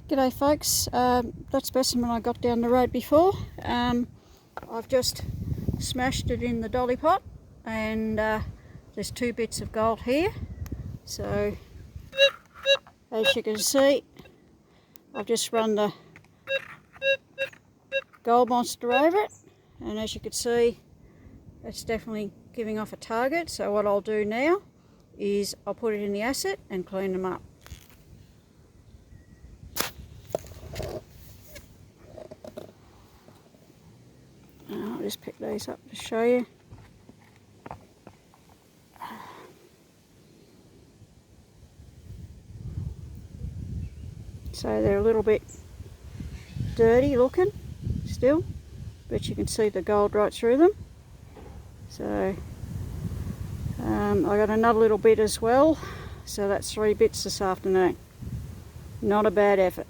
G'day folks, that specimen I got down the road before, I've just smashed it in the dolly pot, and there's 2 bits of gold here. So as you can see, I've just run the gold monster over it, and as you can see, it's definitely giving off a target. So what I'll do now is I'll put it in the acid and clean them up. I'll just pick these up to show you. So they're a little bit dirty looking still, but you can see the gold right through them. So I got another little bit as well, so that's 3 bits this afternoon. Not a bad effort.